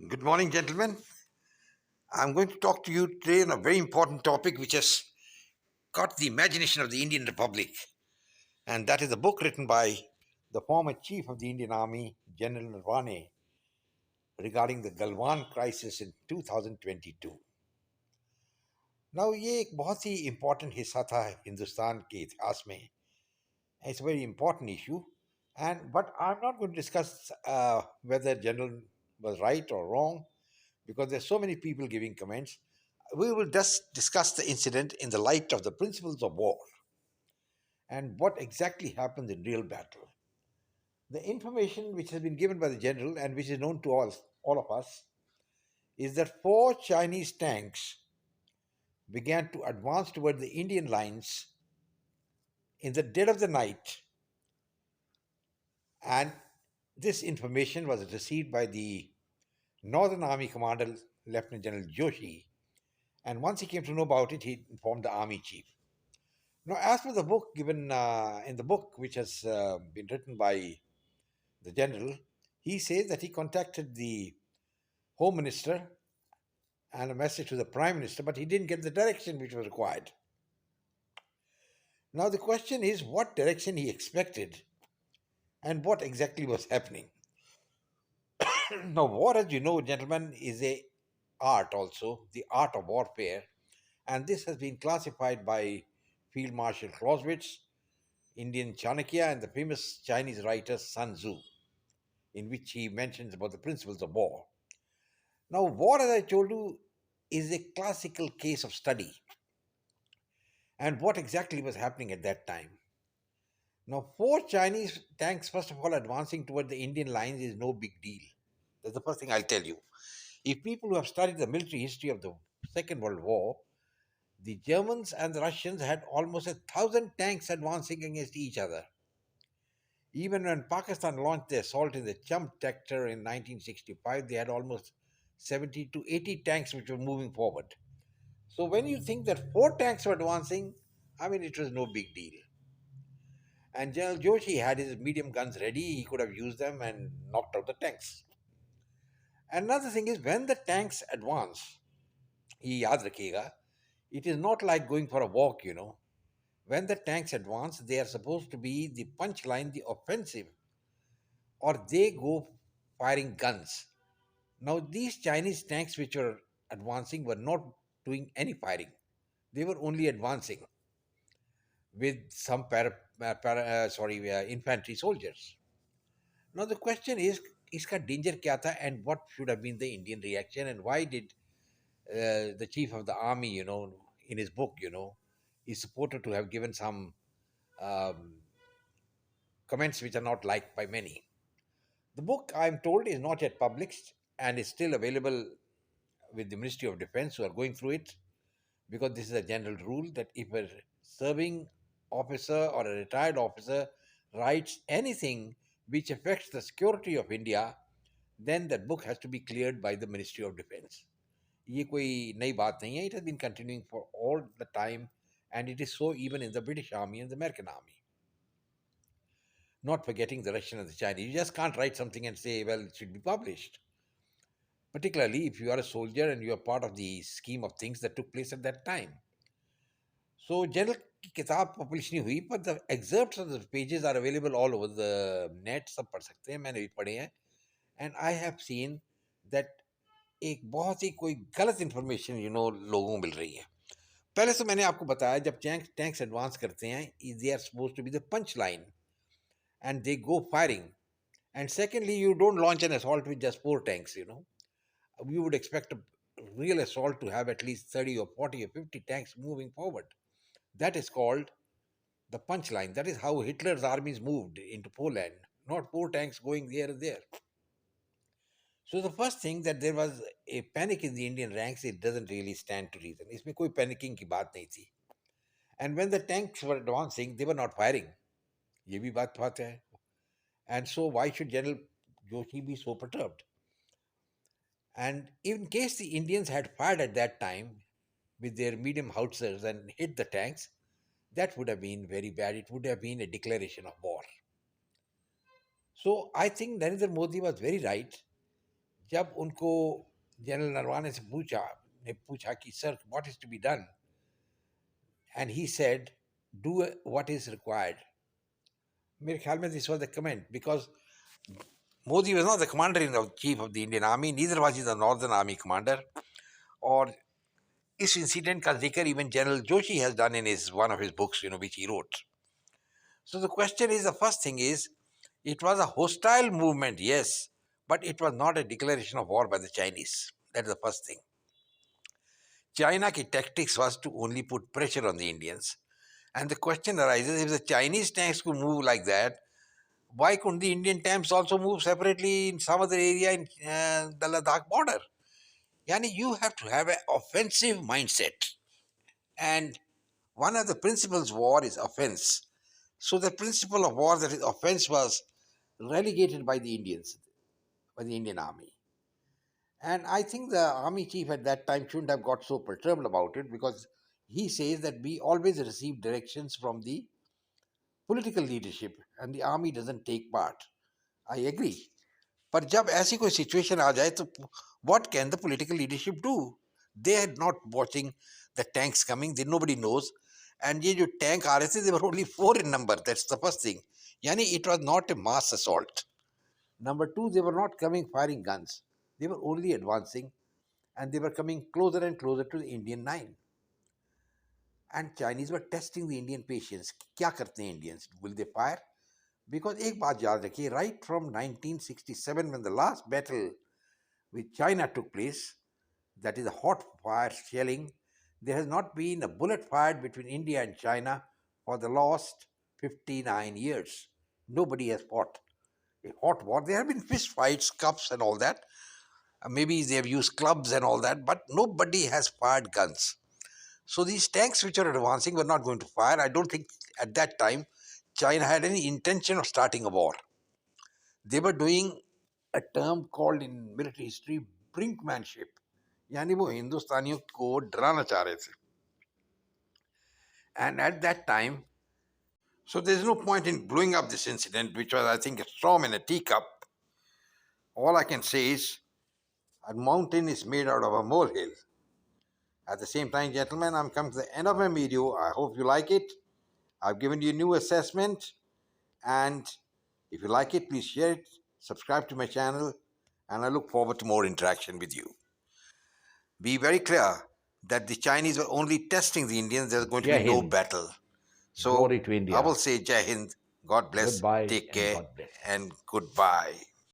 Good morning, gentlemen. I'm going to talk to you today on a very important topic which has caught the imagination of the Indian Republic, and that is a book written by the former Chief of the Indian Army, General Narvane, regarding the Galwan crisis in 2022. Now, ये एक बहुत ही important हिस्सा था हिंदुस्तान के इतिहास में. It's a very important issue, but I'm not going to discuss whether General was right or wrong because there's so many people giving comments. We will just discuss the incident in the light of the principles of war and what exactly happened in real battle. The information which has been given by the general and which is known to all of us is that four Chinese tanks began to advance toward the Indian lines in the dead of the night, and this information was received by the Northern Army Commander Lieutenant General Joshi, and once he came to know about it, he informed the army chief. Now, as for the book given in the book, which has been written by the general, he says that he contacted the home minister and a message to the prime minister, but he didn't get the direction which was required. Now, the question is what direction he expected and what exactly was happening. Now, war, as you know, gentlemen, is a art also, the art of warfare, and this has been classified by Field Marshal Clausewitz, Indian Chanakya, and the famous Chinese writer Sun Tzu, in which he mentions about the principles of war. Now, war, as I told you, is a classical case of study and what exactly was happening at that time. Now, four Chinese tanks, first of all, advancing toward the Indian lines is no big deal. That's the first thing I'll tell you. If people who have studied the military history of the Second World War, the Germans and the Russians had almost 1,000 tanks advancing against each other. Even when Pakistan launched the assault in the Chump sector in 1965, they had almost 70 to 80 tanks which were moving forward. So when you think that four tanks were advancing, I mean, it was no big deal. And General Joshi had his medium guns ready. He could have used them and knocked out the tanks. Another thing is when the tanks advance, ye yaad rakhega, it is not like going for a walk. When the tanks advance, they are supposed to be the punch line, the offensive, or they go firing guns. Now, these Chinese tanks which were advancing were not doing any firing. They were only advancing with some infantry soldiers. Now, the question is, iska danger kya tha and what should have been the Indian reaction and why did the chief of the army, in his book, is supported to have given some um, comments which are not liked by many. The book, I'm told, is not yet published and is still available with the Ministry of Defense who are going through it because this is a general rule that if a serving officer or a retired officer writes anything which affects the security of India, then that book has to be cleared by the Ministry of Defense. ये कोई नई बात नहीं है. It has been continuing for all the time and it is so even in the British Army and the American Army. Not forgetting the Russian and the Chinese. You just can't write something and say, well, it should be published. Particularly if you are a soldier and you are part of the scheme of things that took place at that time. So, general की किताब publish नहीं हुई, but the excerpts of the pages are available all over the net. सब पढ़ सकते हैं, मैंने भी पढ़े हैं. And I have seen that एक बहुत ही कोई गलत इन्फॉर्मेशन लोगों को मिल रही है. पहले से मैंने आपको बताया जब टैंक्स एडवांस करते हैं they are suppose to be the punch line and they go firing. And secondly, you don't launch an assault with just four tanks. You would expect a real assault to have at least 30 or 40 or 50 tanks moving forward. That is called the punch line. That is how Hitler's armies moved into Poland, not four tanks going here and there. So the first thing that there was a panic in the Indian ranks, it doesn't really stand to reason. इसमें कोई panicking की बात नहीं थी. And when the tanks were advancing, they were not firing. ये भी बात है. And so why should General Joshi be so perturbed? And in case the Indians had fired at that time with their medium howitzers and hit the tanks, that would have been very bad. It would have been a declaration of war. So I think Narendra Modi was very right. जब उनको general Naravane से पूछा कि sir what is to be done, and he said do what is required. मेरे ख्याल में this was the comment, because Modi was not the commander in the chief of the Indian Army, neither was he the Northern Army commander. और इस incident का जिक्र even General Joshi has done in his one of his books, which he wrote. So the question is, the first thing is, it was a hostile movement, yes, but it was not a declaration of war by the Chinese. That's the first thing. China ki tactics was to only put pressure on the Indians. And the question arises, if the Chinese tanks could move like that, why couldn't the Indian tanks also move separately in some other area in the Ladakh border? Yani, you have to have an offensive mindset. And one of the principles of war is offense. So the principle of war, that is offense, was relegated by the Indians, by the Indian army. And I think the army chief at that time shouldn't have got so perturbed about it, because he says that we always receive directions from the political leadership and the army doesn't take part. I agree. पर जब ऐसी कोई situation आ जाए तो what can the political leadership do? They are not watching the tanks coming. Nobody knows. And ये जो tank आ रहे थे, they were only 4 in number. That's the first thing. यानी it was not a mass assault. Number two, they were not coming firing guns. They were only advancing, and they were coming closer and closer to the Indian line. And Chinese were testing the Indian patience. क्या करते हैं Indians? Will they fire? Because एक बात याद रखिए, right from 1967, when the last battle with China took place, that is a hot fire shelling, there has not been a bullet fired between India and China for the last 59 years. Nobody has fought a hot war. There have been fist fights, cups, and all that. Maybe they have used clubs and all that, but nobody has fired guns. So these tanks which are advancing were not going to fire. I don't think at that time China had any intention of starting a war. They were doing a term called in military history Brinkmanship. यानी वो हिंदुस्तानियों को डराना चाह रहे थे. And at that time, so there's no point in blowing up this incident, which was, I think, a storm in a teacup. All I can say is a mountain is made out of a molehill. At the same time, gentlemen, I'm coming to the end of my video. I hope you like it. I've given you a new assessment. And if you like it, please share it, subscribe to my channel, and I look forward to more interaction with you. Be very clear that the Chinese were only testing the Indians. There's going to be no battle. So Glory to India. I will say Jai Hind, God bless, Goodbye take and care, God bless. and goodbye.